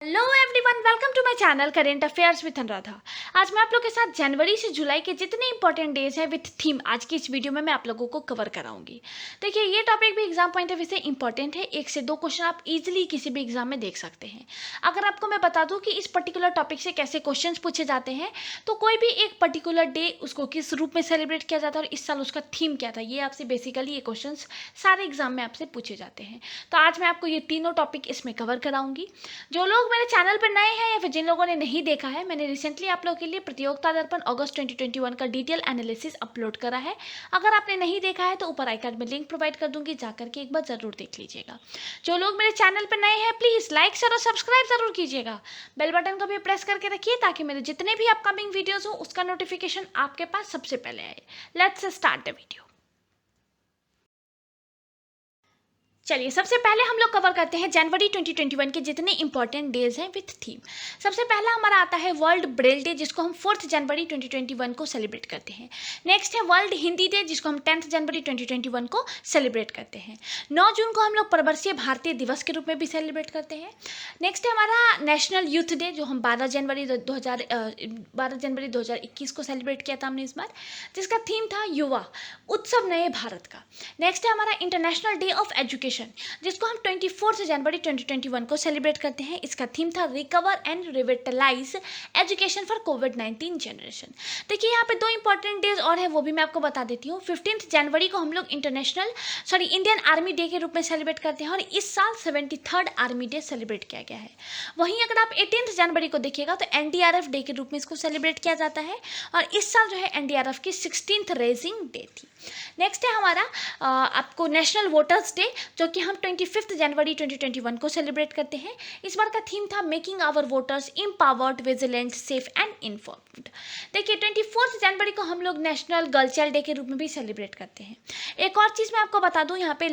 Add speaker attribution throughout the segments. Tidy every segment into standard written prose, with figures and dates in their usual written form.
Speaker 1: Hello everyone, welcome to my channel current affairs with Anuradha. आज मैं आप लोगों के साथ जनवरी से जुलाई के जितने इंपॉर्टेंट डेज हैं विथ थीम आज की इस वीडियो में मैं आप लोगों को कवर कराऊंगी। देखिए, ये टॉपिक भी एग्जाम पॉइंट ऑफ व्यू से इंपॉर्टेंट है। 1 से 2 क्वेश्चन आप इजीली किसी भी एग्जाम में देख सकते हैं। अगर आपको मैं बता दूं कि इस पर्टिकुलर टॉपिक से कैसे क्वेश्चन पूछे जाते हैं, तो कोई भी एक पर्टिकुलर डे उसको किस रूप में सेलिब्रेट किया जाता है और इस साल उसका थीम क्या था, ये आपसे बेसिकली ये क्वेश्चन सारे एग्जाम में आपसे पूछे जाते हैं। तो आज मैं आपको ये तीनों टॉपिक इसमें कवर कराऊंगी। जो लोग मेरे चैनल पर नए हैं या फिर जिन लोगों ने नहीं देखा है, मैंने रिसेंटली आप लोगों के लिए प्रतियोगिता दर्पण अगस्त 2021 का डिटेल एनालिसिस अपलोड करा है। अगर आपने नहीं देखा है तो ऊपर आई कार्ड में लिंक प्रोवाइड कर दूंगी, जाकर के एक बार जरूर देख लीजिएगा। जो लोग मेरे चैनल पर नए हैं, प्लीज लाइक शेयर और सब्सक्राइब जरूर कीजिएगा। बेल बटन को भी प्रेस करके रखिए ताकि मेरे जितने भी अपकमिंग वीडियोज हो उसका नोटिफिकेशन आपके पास सबसे पहले आए। Let's start the video. चलिए, सबसे पहले हम लोग कवर करते हैं जनवरी 2021 के जितने इंपॉर्टेंट डेज हैं विथ थीम। सबसे पहला हमारा आता है वर्ल्ड ब्रेल डे, जिसको हम 4 जनवरी 2021 को सेलिब्रेट करते हैं। नेक्स्ट है वर्ल्ड हिंदी डे, जिसको हम 10 जनवरी 2021 को सेलिब्रेट करते हैं। 9 जून को हम लोग प्रवर्षीय भारतीय दिवस के रूप में भी सेलिब्रेट करते हैं। नेक्स्ट है हमारा नेशनल यूथ डे, जो हम 12 जनवरी 2021 को सेलिब्रेट किया था हमने इस बार, जिसका थीम था युवा उत्सव नए भारत का। नेक्स्ट है हमारा इंटरनेशनल डे ऑफ एजुकेशन, जिसको हम 24 जनवरी 2021 को सेलिब्रेट करते हैं। इसका थीम था recover and revitalize education for COVID generation. देखिए, यहाँ पे 2 इंपॉर्टेंट डेज और है, वो भी मैं आपको बता देती हूँ। 15 जनवरी को हम लोग इंडियन आर्मी डे के रूप में सेलिब्रेट करते हैं और इस साल 73rd आर्मी डे सेलिब्रेट किया गया है। वहीं अगर आप 18 जनवरी को देखिएगा तो एनडीआरएफ डे के रूप में इसको सेलिब्रेट किया जाता है और इस साल जो है एनडीआरएफ की 16th रेजिंग डे थी। नेक्स्ट है हमारा आपको नेशनल वोटर्स डे, जो कि हम 25 जनवरी 2021 को सेलिब्रेट करते हैं। इस बार का थीम था making our voters empowered, vigilant, safe and informed. देखिए, 24 जनवरी को हम लोग नेशनल गर्ल चाइल्ड डे के रूप में भी सेलिब्रेट करते हैं। एक और चीज़ मैं आपको बता दूं, यहाँ पे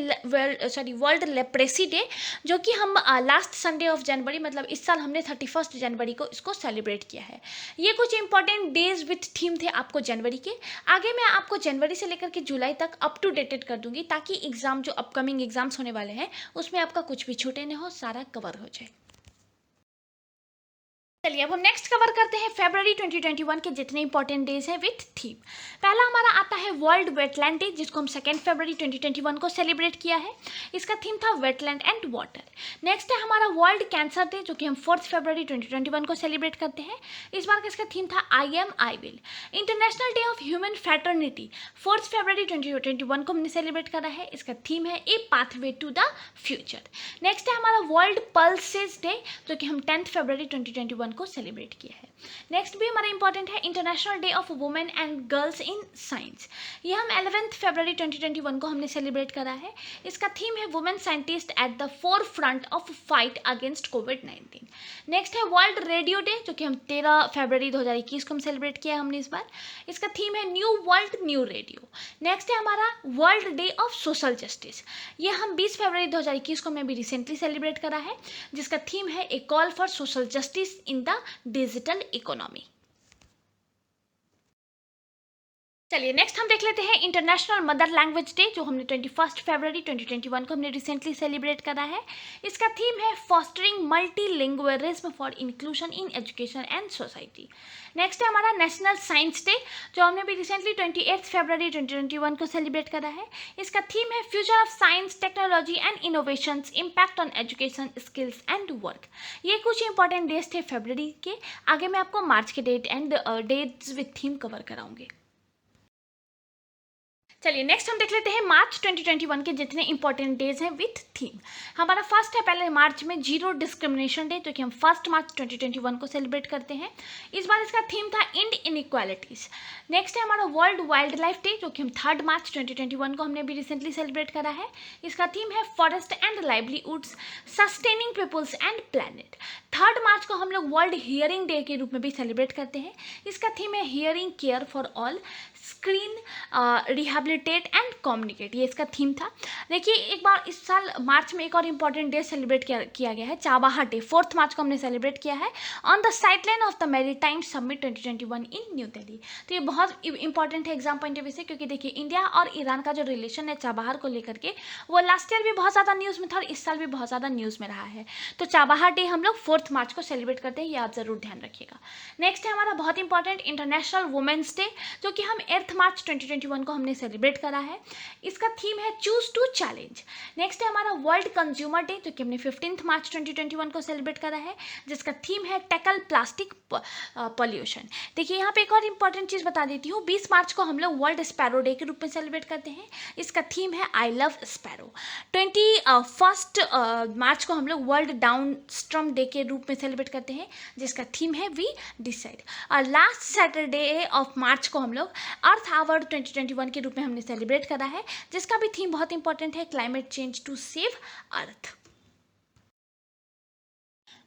Speaker 1: वर्ल्ड लेप्रेसी डे, जो कि हम लास्ट संडे ऑफ जनवरी, मतलब इस साल हमने 31 जनवरी को इसको सेलिब्रेट किया है। ये कुछ इंपॉर्टेंट डेज विथ थीम थे आपको जनवरी के। आगे मैं आपको जनवरी से लेकर के जुलाई तक अप टू डेटेड कर दूंगी, ताकि एग्जाम जो अपकमिंग एग्जाम्स होने वाले हैं उसमें आपका कुछ भी छूटे न हो, सारा कवर हो जाए। चलिए, अब हम नेक्स्ट कवर करते हैं फरवरी 2021 के जितने इंपॉर्टेंट डेज हैं विथ थीम। पहला हमारा आता है वर्ल्ड वेटलैंड डे, जिसको हम 2 फरवरी 2021 को सेलिब्रेट किया है। इसका थीम था वेटलैंड एंड वाटर। नेक्स्ट है हमारा वर्ल्ड कैंसर डे, जो कि हम 4 फरवरी 2021 को सेलिब्रेट करते हैं। इस बार का इसका थीम था I am I will. International day of human fraternity 4 फरवरी 2021 को हमने सेलिब्रेट करा है। इसका थीम है a pathway to the future. Next है हमारा वर्ल्ड पल्सेस डे, जो कि हम 10 फरवरी 2021 को सेलिब्रेट किया है। नेक्स्ट भी हमारा इंपॉर्टेंट है international day of women and girls in science. ये हम 11 फरवरी 2021 को हमने सेलिब्रेट करा है। इसका थीम है women scientist at the four front of fight against covid. Next है वर्ल्ड रेडियो डे, जो कि हम 13 फरवरी 2021 को हम सेलिब्रेट किया हमने इस बार। इसका थीम है new world new radio. Next है हमारा world day of social justice. ये हम 20 फरवरी 2021 को हमने भी रिसेंटली सेलिब्रेट करा है, जिसका थीम है a call for social justice in the digital economy. चलिए, नेक्स्ट हम देख लेते हैं इंटरनेशनल मदर लैंग्वेज डे, जो हमने 21 फरवरी 2021 को हमने रिसेंटली सेलिब्रेट करा है। इसका थीम है fostering multilingualism for inclusion in education and society. Next है हमारा नेशनल साइंस डे, जो हमने भी रिसेंटली 28 फरवरी 2021 को सेलिब्रेट करा है। इसका थीम है future of science technology and innovations impact on education skills and work. ये कुछ इंपॉर्टेंट डेज थे फरवरी के। आगे मैं आपको मार्च के date and dates with theme cover कराऊंगी। चलिए, नेक्स्ट हम देख लेते हैं मार्च 2021 के जितने इंपॉर्टेंट डेज हैं विथ थीम। हमारा फर्स्ट है पहले मार्च में जीरो डिस्क्रिमिनेशन डे, जो कि हम 1 मार्च 2021 को सेलिब्रेट करते हैं। इस बार इसका थीम था इंड इनइक्वालिटीज। नेक्स्ट है हमारा वर्ल्ड वाइल्ड लाइफ डे, जो कि हम 3 मार्च 2021 को हमने भी रिसेंटली सेलिब्रेट करा है। इसका थीम है forest and livelihoods sustaining peoples and planet. 3 March को हम लोग वर्ल्ड हियरिंग डे के रूप में भी सेलिब्रेट करते हैं। इसका थीम है hearing care for all screen, rehabilitate and communicate, ये इसका थीम था। देखिए एक बार इस साल मार्च में एक और इम्पॉर्टेंट डे सेलिब्रेट किया गया है, चाबाहार डे। 4 मार्च को हमने सेलिब्रेट किया है on the sideline of the maritime summit 2021 in new Delhi. तो ये बहुत इंपॉर्टेंट है एग्जाम पॉइंट ऑफ व्यू से, क्योंकि देखिए इंडिया और ईरान का जो रिलेशन है चाबाहार को लेकर के, वो लास्ट ईयर भी बहुत ज़्यादा न्यूज़ में था और इस साल भी बहुत ज़्यादा न्यूज़ में रहा है। तो चाबाहार डे हम लोग 4 मार्च को सेलिब्रेट करते हैं, ये आप ज़रूर ध्यान रखिएगा। नेक्स्ट है हमारा बहुत इंपॉर्टेंट इंटरनेशनल वुमेंस डे, जो कि हम 8 मार्च 2021 को हमने सेलिब्रेट करा है। इसका थीम है चूज टू चैलेंज। नेक्स्ट है हमारा वर्ल्ड कंज्यूमर डे, जो कि हमने 15 मार्च 2021 को सेलिब्रेट करा है, जिसका थीम है टैकल प्लास्टिक पॉल्यूशन। देखिए यहाँ पे एक और इंपॉर्टेंट चीज़ बता देती हूँ, 20 मार्च को हम लोग वर्ल्ड स्पैरो डे के रूप में सेलिब्रेट करते हैं। इसका थीम है आई लव स्पैरो। 21 मार्च को हम लोग वर्ल्ड डाउन स्ट्रम डे के रूप में सेलिब्रेट करते हैं, जिसका थीम है वी डिसाइड। और लास्ट सैटरडे ऑफ मार्च को हम लोग अर्थ आवर 2021 के रूप में हमने सेलिब्रेट करा है, जिसका भी थीम बहुत इंपॉर्टेंट है, climate change to save earth.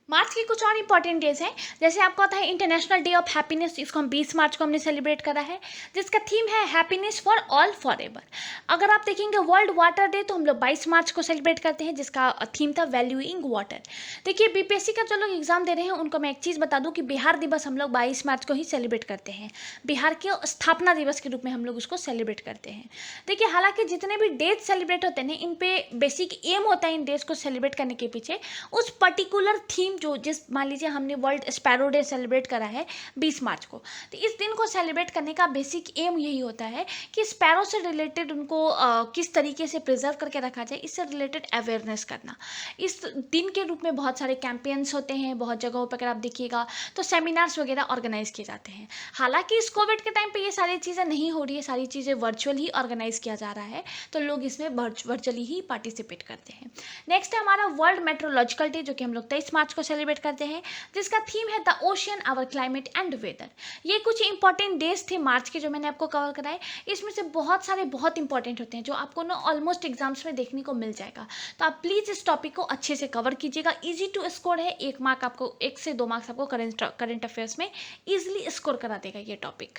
Speaker 1: मार्च के कुछ और इंपॉर्टेंट डेज हैं, जैसे आपको पता है इंटरनेशनल डे ऑफ हैप्पीनेस, इसको हम 20 मार्च को हमने सेलिब्रेट करा है, जिसका थीम है happiness for all for ever. अगर आप देखेंगे वर्ल्ड वाटर डे, तो हम लोग 22 मार्च को सेलिब्रेट करते हैं, जिसका थीम था वैल्यूइंग वाटर। देखिए बीपीएससी का जो लोग एग्जाम दे रहे हैं उनको मैं एक चीज़ बता दूं कि बिहार दिवस हम लोग 22 मार्च को ही सेलिब्रेट करते हैं, बिहार के स्थापना दिवस के रूप में हम लोग उसको सेलिब्रेट करते हैं। देखिए हालांकि जितने भी डेज सेलिब्रेट होते हैं इन पे बेसिक एम होता है इन डेज को सेलिब्रेट करने के पीछे, उस पर्टिकुलर थीम जो जिस मान लीजिए हमने वर्ल्ड स्पैरो डे सेलिब्रेट करा है 20 मार्च को, तो इस दिन को सेलिब्रेट करने का बेसिक एम यही होता है कि स्पैरो से रिलेटेड उनको किस तरीके से प्रिजर्व करके रखा जाए, इससे रिलेटेड अवेयरनेस करना। इस दिन के रूप में बहुत सारे कैंपेन्स होते हैं, बहुत जगहों पर अगर आप देखिएगा तो सेमिनार्स वगैरह ऑर्गेनाइज किए जाते हैं। हालांकि इस कोविड के टाइम पे ये सारी चीज़ें नहीं हो रही है, सारी चीज़ें वर्चुअल ही ऑर्गेनाइज किया जा रहा है, तो लोग इसमें वर्चुअली ही पार्टिसिपेट करते हैं। नेक्स्ट है हमारा वर्ल्ड मेट्रोलॉजिकल डे, जो कि हम लोग 23 मार्च को सेलिब्रेट करते हैं, जिसका थीम है the ocean our climate and weather. ये कुछ इंपॉर्टेंट डेज थे मार्च के जो मैंने आपको कवर कराए, इसमें से बहुत सारे बहुत इंपॉर्टेंट होते हैं जो आपको ना ऑलमोस्ट एग्जाम्स में देखने को मिल जाएगा। तो आप प्लीज़ इस टॉपिक को अच्छे से कवर कीजिएगा, इजी टू स्कोर है, 1 मार्क आपको, 1 से 2 मार्क्स आपको करंट अफेयर्स में ईजिली स्कोर करा देगा ये टॉपिक।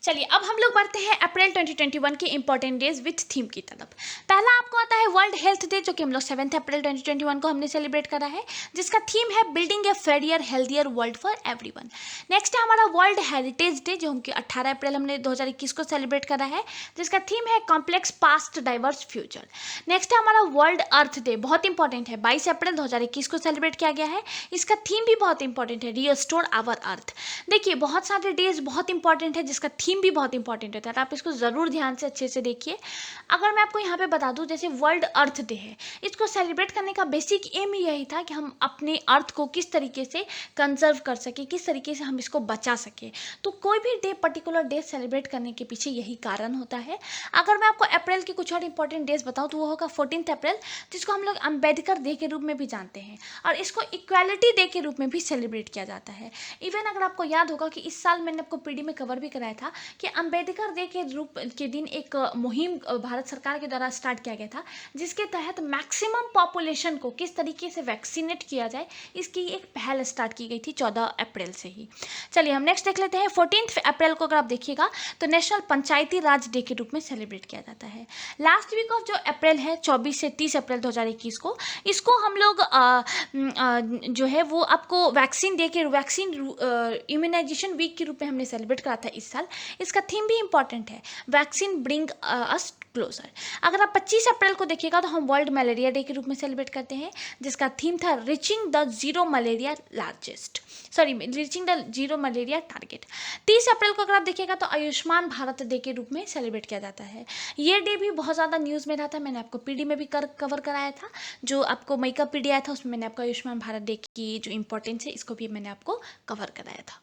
Speaker 1: चलिए अब हम लोग बढ़ते हैं अप्रैल 2021 के इंपॉर्टेंट डेज विथ थीम की तरफ। पहला आपको आता है वर्ल्ड हेल्थ डे, जो कि हम लोग 7 अप्रैल 2021 को हमने सेलिब्रेट करा है, जिसका थीम है building a fairer healthier world for everyone. Next है हमारा वर्ल्ड हेरिटेज डे, जो कि 18 अप्रैल हमने 2021 को सेलिब्रेट करा है, जिसका थीम है complex past diverse future. Next है हमारा वर्ल्ड अर्थ डे, बहुत इंपॉर्टेंट है, 22 अप्रैल 2021 को सेलिब्रेट किया गया है। इसका थीम भी बहुत इंपॉर्टेंट है, रीस्टोर आवर अर्थ। देखिए बहुत सारे डेज बहुत इंपॉर्टेंट है जिसका थीम भी बहुत इंपॉर्टेंट होता है, तो आप इसको ज़रूर ध्यान से अच्छे से देखिए। अगर मैं आपको यहाँ पे बता दूँ, जैसे वर्ल्ड अर्थ डे है, इसको सेलिब्रेट करने का बेसिक एम यही था कि हम अपने अर्थ को किस तरीके से कंजर्व कर सके, किस तरीके से हम इसको बचा सके। तो कोई भी डे, पर्टिकुलर डे सेलिब्रेट करने के पीछे यही कारण होता है। अगर मैं आपको अप्रैल के कुछ और इंपॉर्टेंट डेज बताऊँ तो वो होगा 14 अप्रैल, जिसको हम लोग अम्बेडकर डे के रूप में भी जानते हैं, और इसको इक्वालिटी डे के रूप में भी सेलिब्रेट किया जाता है। इवन अगर आपको याद होगा कि इस साल मैंने आपको पीडी में कवर भी कराया था कि अम्बेडकर डे के रूप के दिन एक मुहिम भारत सरकार के द्वारा स्टार्ट किया गया था, जिसके तहत मैक्सिमम पॉपुलेशन को किस तरीके से वैक्सीनेट किया जाए, इसकी एक पहल स्टार्ट की गई थी 14 अप्रैल से ही। चलिए हम नेक्स्ट देख लेते हैं। 14 अप्रैल को अगर आप देखिएगा तो नेशनल पंचायती राज डे के रूप में सेलिब्रेट किया जाता है। लास्ट वीक ऑफ जो अप्रैल है, 24 से 30 अप्रैल 2021 को, इसको हम लोग जो है वो आपको वैक्सीन डे के, वैक्सीन इम्यूनाइजेशन वीक के रूप में हमने सेलिब्रेट करा था इस साल। इसका थीम भी इंपॉर्टेंट है, वैक्सीन ब्रिंग अस क्लोजर। अगर आप 25 अप्रैल को देखिएगा तो हम वर्ल्ड मलेरिया डे के रूप में सेलिब्रेट करते हैं, जिसका थीम था reaching the zero malaria target. 30 अप्रैल को अगर आप देखिएगा तो आयुष्मान भारत डे के रूप में सेलिब्रेट किया जाता है। ये डे भी बहुत ज़्यादा न्यूज़ में रहा था, मैंने आपको पीडी में भी कवर कराया था, जो आपको मई का पीडी आया था उसमें मैंने आपको आयुष्मान भारत डे की जो इंपॉर्टेंस है इसको भी मैंने आपको कवर कराया था।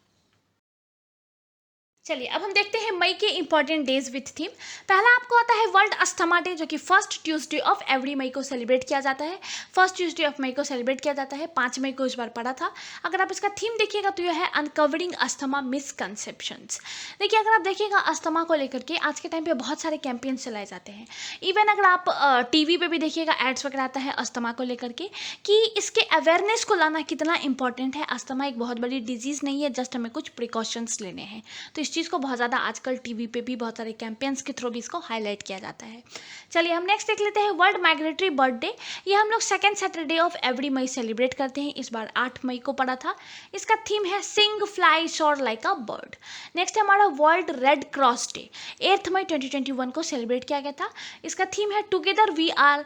Speaker 1: चलिए अब हम देखते हैं मई के इंपॉर्टेंट डेज विथ थीम। पहला आपको आता है वर्ल्ड अस्थमा डे, जो कि फर्स्ट ट्यूसडे ऑफ एवरी मई को सेलिब्रेट किया जाता है। फर्स्ट ट्यूसडे ऑफ मई को सेलिब्रेट किया जाता है, 5 मई को इस बार पड़ा था। अगर आप इसका थीम देखिएगा तो यह है अनकवरिंग अस्थमा मिसकंसेप्शंस। देखिए अगर आप देखिएगा अस्थमा को लेकर के आज के टाइम पे बहुत सारे कैंपेन्स चलाए जाते हैं। इवन अगर आप टीवी पे भी देखिएगा एड्स वगैरह आता है अस्थमा को लेकर के, कि इसके अवेयरनेस को लाना कितना इंपॉर्टेंट है। अस्थमा एक बहुत बड़ी डिजीज़ नहीं है, जस्ट हमें कुछ प्रिकॉशंस लेने हैं, तो इस चीज़ को बहुत ज़्यादा आजकल टीवी पे भी बहुत सारे कैंपेन्स के थ्रू भी इसको हाईलाइट किया जाता है। चलिए हम नेक्स्ट देख लेते हैं वर्ल्ड माइग्रेटरी बर्ड डे। ये हम लोग सेकेंड सैटरडे ऑफ एवरी मई सेलिब्रेट करते हैं। इस बार 8 मई को पड़ा था। इसका थीम है sing fly soar like a bird. Next है हमारा वर्ल्ड रेड क्रॉस डे, 8 मई 2021 को सेलिब्रेट किया गया था। इसका थीम है together we are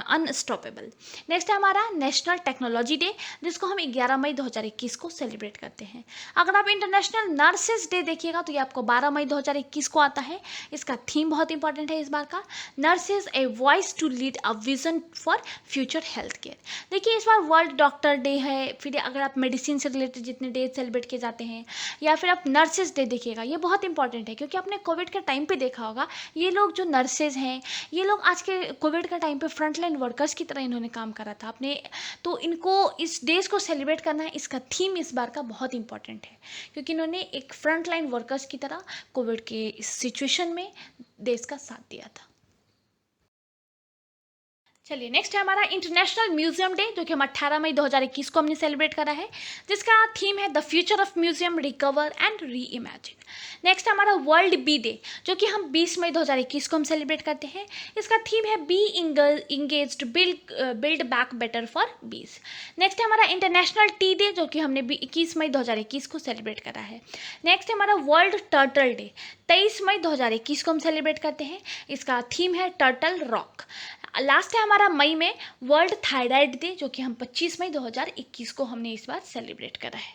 Speaker 1: #unstoppable. Next है हमारा नेशनल टेक्नोलॉजी डे, जिसको हम 11 मई 2021 को सेलिब्रेट करते हैं। अगर आप इंटरनेशनल नर्सेज डे देखिएगा तो ये आपको 12 मई 2021 को आता है। इसका थीम बहुत इंपॉर्टेंट है इस बार का, nurses a voice to lead a vision for future health care. देखिए इस बार वर्ल्ड डॉक्टर डे है, फिर अगर आप मेडिसिन से रिलेटेड जितने डे सेलिब्रेट किए जाते हैं, या फिर आप नर्सेज डे देखिएगा, ये बहुत इंपॉर्टेंट है क्योंकि आपने कोविड के टाइम पे देखा होगा ये लोग जो नर्सेज हैं, ये लोग आज के कोविड का टाइम पे फ्रंटलाइन वर्कर्स की तरह इन्होंने काम करा था अपने, तो इनको इस डेज को सेलिब्रेट करना है। इसका थीम इस बार का बहुत इंपॉर्टेंट है क्योंकि इन्होंने एक फ्रंटलाइन वर्कर्स की तरह कोविड के इस सिचुएशन में देश का साथ दिया था। चलिए नेक्स्ट है हमारा इंटरनेशनल म्यूजियम डे, जो कि हम 18 मई 2021 को हमने सेलिब्रेट करा है, जिसका थीम है the future of museum recover and re imagine. Next है हमारा वर्ल्ड बी डे, जो कि हम 20 मई 2021 को हम सेलिब्रेट करते हैं। इसका थीम है bee engaged build back better for bees. Next है हमारा इंटरनेशनल टी डे, जो कि हमने 21 मई 2021 को सेलिब्रेट करा है। नेक्स्ट है हमारा वर्ल्ड टर्टल डे, 23 मई 2021 को हम सेलिब्रेट करते हैं। इसका थीम है टर्टल रॉक। लास्ट है हमारा मई में वर्ल्ड थायराइड डे, जो कि हम 25 मई 2021 को हमने इस बार सेलिब्रेट करा है।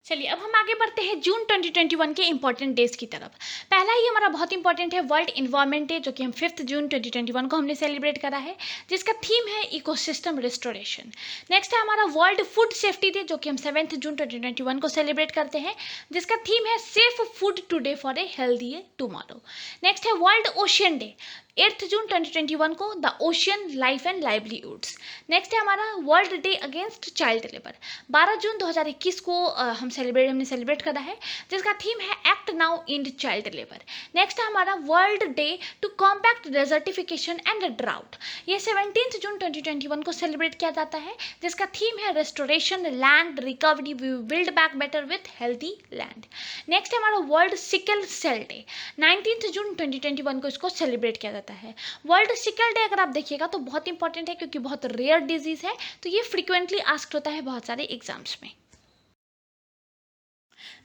Speaker 1: चलिए अब हम आगे बढ़ते हैं जून 2021 के इंपॉर्टेंट डेज की तरफ। पहला ही हमारा बहुत इंपॉर्टेंट है वर्ल्ड इन्वायरमेंट डे, जो कि हम 5 जून 2021 को हमने सेलिब्रेट करा है, जिसका थीम है इकोसिस्टम रिस्टोरेशन। नेक्स्ट है हमारा वर्ल्ड फूड सेफ्टी डे, जो कि हम 7 जून 2021 को सेलिब्रेट करते हैं, जिसका थीम है safe food today for a healthy tomorrow. Next है वर्ल्ड ओशियन डे, 8 जून 2021 को the ocean life and livelihoods. Next है हमारा world day against child labour, 12 June 2021 को हमने सेलिब्रेट करा है, जिसका थीम है act now end child labour. Next है हमारा world day to combat desertification and drought, ये 17 जून 2021 को सेलिब्रेट किया जाता है, जिसका थीम है restoration land recovery we build back better with healthy land. Next है हमारा world sickle cell day, 19 June 2021 को इसको सेलिब्रेट किया जाता है। वर्ल्ड सिकल डे अगर आप देखिएगा तो बहुत इंपॉर्टेंट है क्योंकि बहुत रेयर डिजीज है, तो ये फ्रीक्वेंटली आस्क्ड होता है बहुत सारे एग्जाम्स में।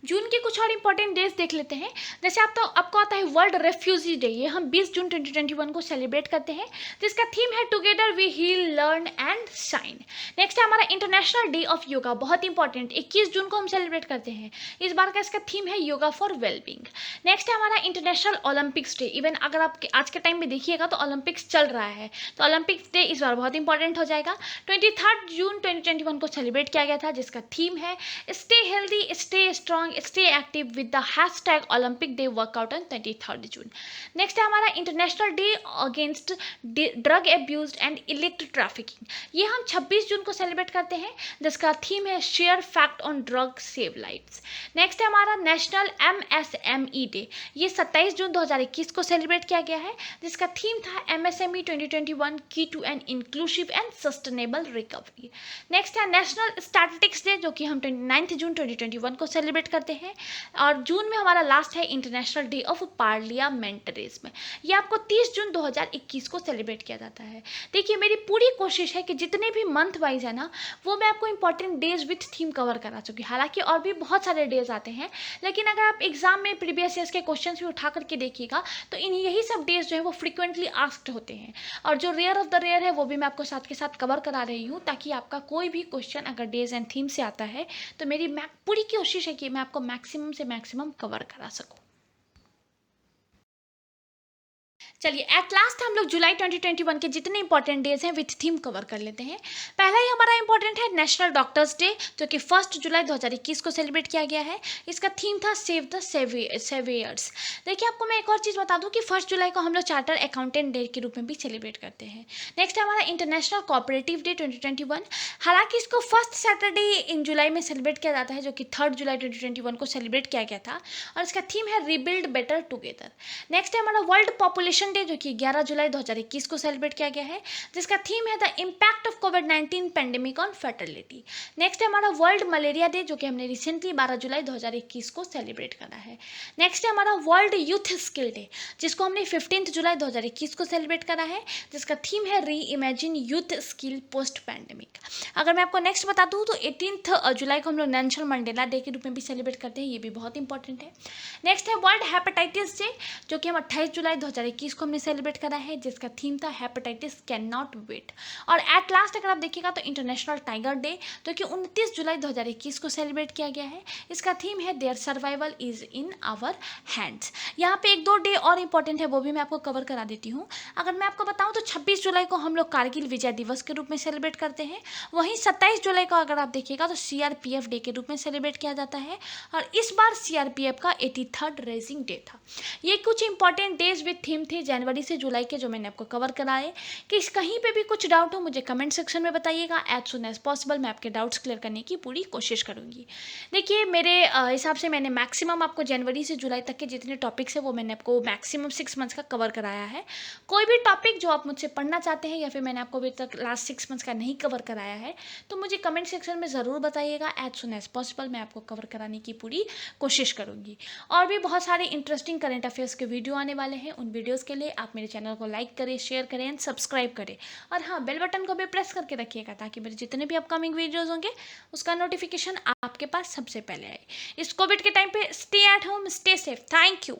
Speaker 1: जून के कुछ और इंपॉर्टेंट डेज देख लेते हैं। जैसे आपको आता है वर्ल्ड रेफ्यूजी डे, ये हम 20 जून 2021 को सेलिब्रेट करते हैं, जिसका थीम है together we heal learn and shine. Next है हमारा इंटरनेशनल डे ऑफ योगा, बहुत इंपॉर्टेंट, 21 जून को हम सेलिब्रेट करते हैं। इस बार का इसका थीम है योगा फॉर वेलबींग। नेक्स्ट है हमारा इंटरनेशनल ओलंपिक्स डे, इवन अगर आप आज के टाइम में देखिएगा तो ओलंपिक्स चल रहा है, तो ओलंपिक्स डे इस बार बहुत इंपॉर्टेंट हो जाएगा। 23 जून 2021 को सेलिब्रेट किया गया था, जिसका थीम है stay healthy stay strong stay active with the hashtag Olympic Day workout on 23 जून। नेक्स्ट है हमारा international day against drug abuse and illicit trafficking, ये हम 26 जून को सेलिब्रेट करते हैं, जिसका थीम है share fact on drug save lives. Next है हमारा नेशनल MSME डे, ये 27 जून 2021 को सेलिब्रेट किया गया है, जिसका थीम था MSME 2021 key to an inclusive and sustainable recovery. Next है नेशनल स्टैटिस्टिक्स डे, जो कि हम 29 जून 2021 को सेलिब्रेट करते हैं, और जून में हमारा लास्ट है इंटरनेशनल डे ऑफ पार्लियामेंटरिज्म, ये आपको 30 जून 2021 को सेलिब्रेट किया जाता है। देखिए मेरी पूरी कोशिश है कि जितने भी मंथ वाइज है ना, वो मैं आपको important days with theme cover करा चुकी। हालांकि और भी बहुत सारे डेज आते हैं, लेकिन अगर आप एग्जाम में प्रीवियस ईयर्स के क्वेश्चंस भी उठा करके देखिएगा तो यही सब डेज जो है वो फ्रिक्वेंटली आस्क्ड होते हैं, और जो रेयर ऑफ द रेयर है वो भी मैं आपको साथ के साथ कवर करा रही हूँ, ताकि आपका कोई भी क्वेश्चन अगर डेज एंड थीम से आता है तो मेरी पूरी कोशिश है कि मैं आपको मैक्सिमम से मैक्सिमम कवर करा सकूं। चलिए एट लास्ट हम लोग जुलाई 2021 के जितने इंपॉर्टेंट डेज हैं विथ थीम कवर कर लेते हैं। पहला ही हमारा इंपॉर्टेंट है नेशनल डॉक्टर्स डे, जो कि 1 जुलाई 2021 को सेलिब्रेट किया गया है। इसका थीम था सेव द सेवियर्स। देखिए आपको मैं एक और चीज़ बता दूं कि 1 जुलाई को हम लोग चार्टर अकाउंटेंट डे के रूप में भी सेलिब्रेट करते हैं। नेक्स्ट है हमारा इंटरनेशनल कोऑपरेटिव डे 2021, हालांकि इसको फर्स्ट सैटरडे इन जुलाई में सेलिब्रेट किया जाता है, जो कि 3 जुलाई 2021 को सेलिब्रेट किया गया था, और इसका थीम है रिबिल्ड बेटर टुगेदर। नेक्स्ट है हमारा वर्ल्ड पॉपुलेशन एजुकेशन डे जो कि 11 जुलाई 2021 को सेलिब्रेट किया गया है, जिसका थीम है the impact of covid pandemic on fertility. Next है हमारा वर्ल्ड मलेरिया डे जो कि हमने रिसेंटली 12 जुलाई 2021 को सेलिब्रेट करा है। नेक्स्ट है हमारा वर्ल्ड यूथ स्किल डे, जिसको हमने 15 जुलाई 2021 को सेलिब्रेट करा है, जिसका थीम है री imagine youth skill post pandemic. अगर मैं आपको नेक्स्ट बता दूं तो 18 जुलाई को हम लोग नेल्सन मंडेला डे के रूप में भी सेलिब्रेट करते हैं, ये भी बहुत इंपॉर्टेंट है। नेक्स्ट है वर्ल्ड हेपेटाइटिस डे जो कि हम 28 जुलाई 2021 को हमने सेलिब्रेट करा है, जिसका थीम था हेपेटाइटिस कैन नॉट वेट। और एट लास्ट अगर आप देखिएगा तो इंटरनेशनल टाइगर डे जो कि 29 जुलाई 2021 को सेलिब्रेट किया गया है, इसका थीम है their survival is in our hands. यहाँ पे एक दो डे और इंपॉर्टेंट है, वो भी मैं आपको कवर करा देती हूँ। अगर मैं आपको बताऊँ तो 26 जुलाई को हम लोग कारगिल विजय दिवस के रूप में सेलिब्रेट करते हैं। वहीं 27 जुलाई को अगर आप देखिएगा तो CRPF डे के रूप में सेलिब्रेट किया जाता है, और इस बार CRPF का 83rd रेजिंग डे था। ये कुछ इंपॉर्टेंट डेज विद थीम थे जनवरी से जुलाई के, जो मैंने आपको कवर कराए। कि कहीं पे भी कुछ डाउट हो मुझे कमेंट सेक्शन में बताइएगा, एज सुन एज पॉसिबल मैं आपके डाउट्स क्लियर करने की पूरी कोशिश करूँगी। देखिए मेरे हिसाब से मैंने मैक्सिमम आपको जनवरी से जुलाई तक के जितने टॉपिक्स हैं वो मैंने आपको मैक्सिमम 6 मंथ्स का कवर कराया है। कोई भी टॉपिक जो आप मुझसे पढ़ना चाहते हैं या फिर मैंने आपको अभी तक लास्ट 6 मंथ्स का नहीं कवर कराया है तो मुझे कमेंट सेक्शन में ज़रूर बताइएगा, एज सुन एज पॉसिबल मैं आपको कवर कराने की पूरी कोशिश करूँगी। और भी बहुत सारे इंटरेस्टिंग करंट अफेयर्स के वीडियो आने वाले हैं, उन वीडियोज़ के लिए आप मेरे चैनल को लाइक करें, शेयर करें एंड सब्सक्राइब करें। और हाँ, बेल बटन को भी प्रेस करके रखिएगा ताकि मेरे जितने भी अपकमिंग वीडियोज़ होंगे उसका नोटिफिकेशन आपके पास सबसे पहले आए। इस कोविड के टाइम पे stay at home, stay safe. Thank you.